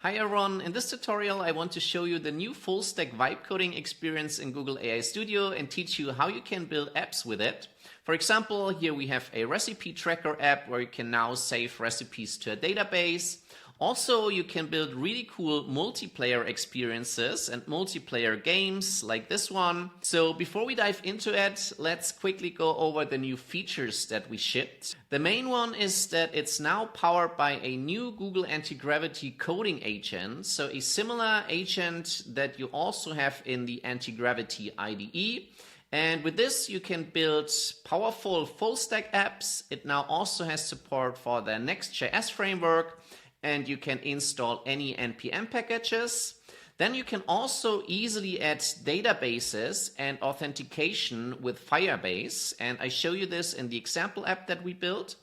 Hi everyone, in this tutorial I want to show you the new full stack vibe coding experience in Google AI Studio and teach you how you can build apps with it. For example, here we have a recipe tracker app where you can now save recipes to a database. Also, you can build really cool multiplayer experiences and multiplayer games like this one. So before we dive into it, let's quickly go over the new features that we shipped. The main one is that it's now powered by a new Google Antigravity coding agent. So a similar agent that you also have in the Antigravity IDE. And with this, you can build powerful full stack apps. It now also has support for the Next.js framework. And you can install any NPM packages. Then you can also easily add databases and authentication with Firebase. And I show you this in the example app that we built.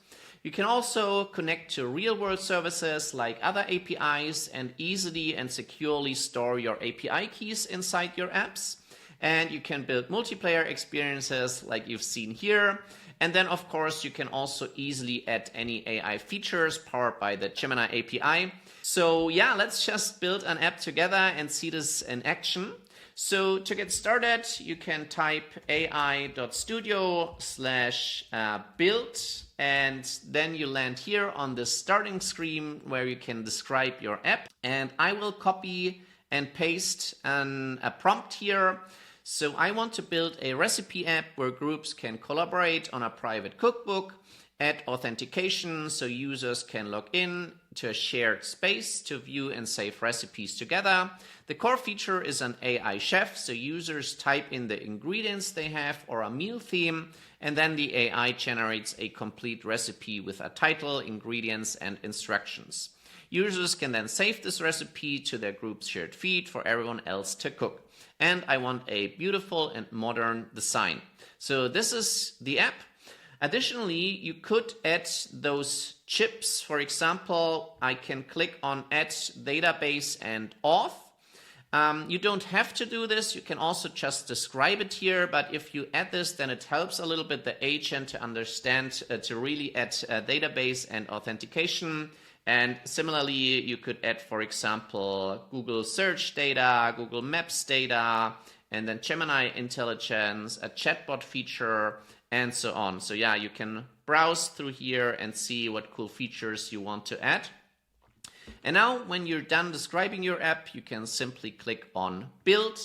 You can also connect to real-world services like other APIs and easily and securely store your API keys inside your apps. And you can build multiplayer experiences like you've seen here. And then, of course, you can also easily add any AI features powered by the Gemini API. So yeah, let's just build an app together and see this in action. So to get started, you can type ai.studio/build, and then you land here on the starting screen where you can describe your app. And I will copy and paste a prompt here. So I want to build a recipe app where groups can collaborate on a private cookbook, add authentication so users can log in to a shared space to view and save recipes together. The core feature is an AI chef, so users type in the ingredients they have or a meal theme, and then the AI generates a complete recipe with a title, ingredients, and instructions. Users can then save this recipe to their group's shared feed for everyone else to cook. And I want a beautiful and modern design. So this is the app. Additionally, you could add those chips. For example, I can click on Add Database and Auth. You don't have to do this. You can also just describe it here. But if you add this, then it helps a little bit the agent to understand, to really add database and authentication. And similarly, you could add, for example, Google search data, Google Maps data, and then Gemini intelligence, a chatbot feature, and so on. So yeah, you can browse through here and see what cool features you want to add. And now when you're done describing your app, you can simply click on Build.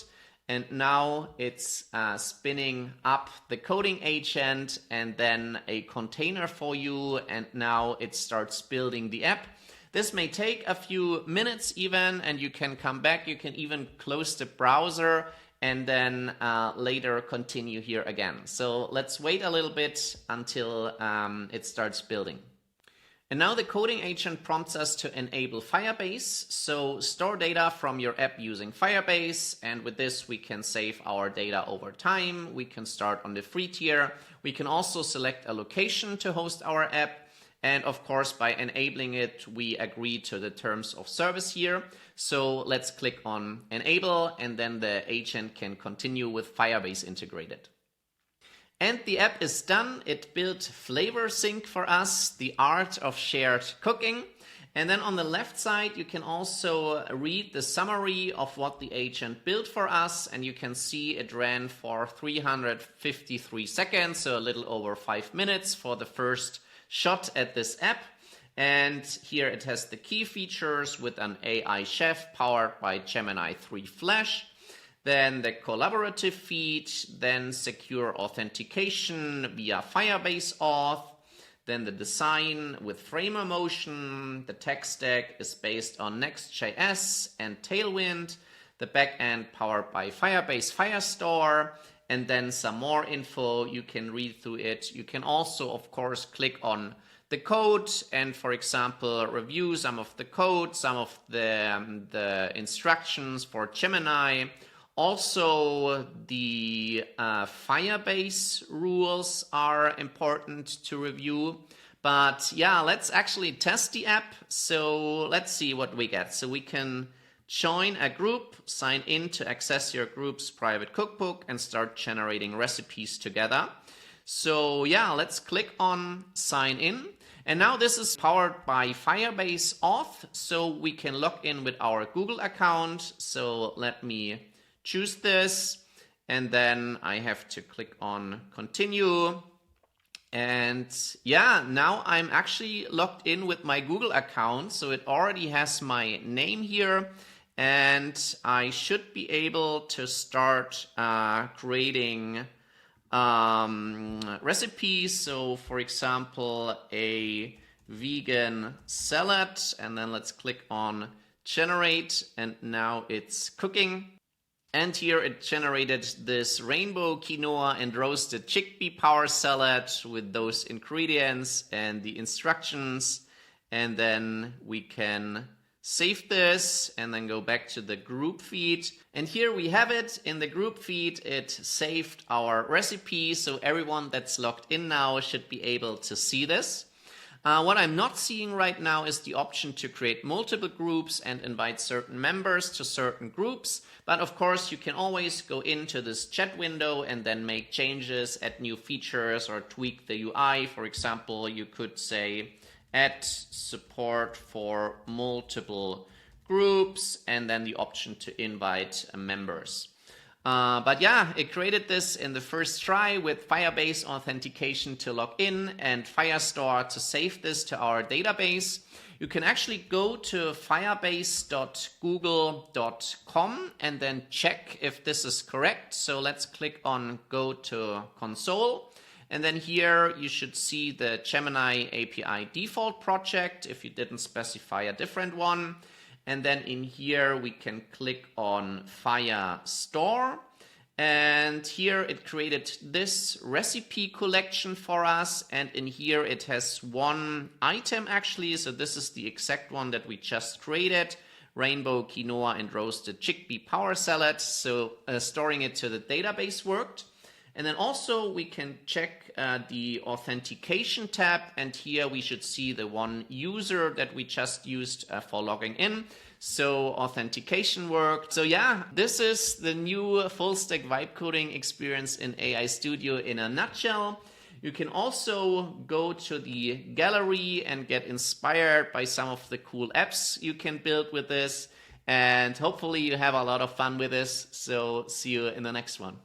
And now it's spinning up the coding agent and then a container for you. And now it starts building the app. This may take a few minutes even, and you can come back. You can even close the browser and then later continue here again. So let's wait a little bit until it starts building. And now the coding agent prompts us to enable Firebase. So store data from your app using Firebase. And with this, we can save our data over time. We can start on the free tier. We can also select a location to host our app. And of course, by enabling it, we agree to the terms of service here. So let's click on enable, and then the agent can continue with Firebase integrated. And the app is done. It built Flavor Sync for us, the art of shared cooking. And then on the left side, you can also read the summary of what the agent built for us. And you can see it ran for 353 seconds, so a little over 5 minutes for the first shot at this app. And here it has the key features with an AI chef powered by Gemini 3 Flash. Then the collaborative feed, then secure authentication via Firebase auth, then the design with Framer motion. The tech stack is based on Next.js and Tailwind, the backend powered by Firebase Firestore, and then some more info. You can read through it. You can also, of course, click on the code and, for example, review some of the code, some of the instructions for Gemini. Also, the Firebase rules are important to review. But yeah, let's actually test the app. So let's see what we get. So we can join a group, sign in to access your group's private cookbook, and start generating recipes together. So yeah, let's click on sign in. And now this is powered by Firebase Auth, so we can log in with our Google account. So let me choose this, and then I have to click on continue. And yeah, now I'm actually logged in with my Google account, so it already has my name here, and I should be able to start creating recipes. So for example, a vegan salad, and then let's click on generate, and now it's cooking. And here it generated this rainbow quinoa and roasted chickpea power salad with those ingredients and the instructions. And then we can save this and then go back to the group feed. And here we have it in the group feed. It saved our recipe, so everyone that's logged in now should be able to see this. What I'm not seeing right now is the option to create multiple groups and invite certain members to certain groups. But of course, you can always go into this chat window and then make changes, add new features, or tweak the UI. For example, you could say add support for multiple groups and then the option to invite members. But yeah, it created this in the first try with Firebase authentication to log in and Firestore to save this to our database. You can actually go to firebase.google.com and then check if this is correct. So let's click on go to console. And then here you should see the Gemini API default project if you didn't specify a different one. And then in here we can click on Firestore. And here it created this recipe collection for us. And in here it has one item actually. So this is the exact one that we just created. Rainbow quinoa and roasted chickpea power salad. So storing it to the database worked. And then also we can check the authentication tab, and here we should see the one user that we just used for logging in. So authentication worked. So yeah, this is the new full stack vibe coding experience in AI Studio in a nutshell. You can also go to the gallery and get inspired by some of the cool apps you can build with this. And hopefully you have a lot of fun with this. So see you in the next one.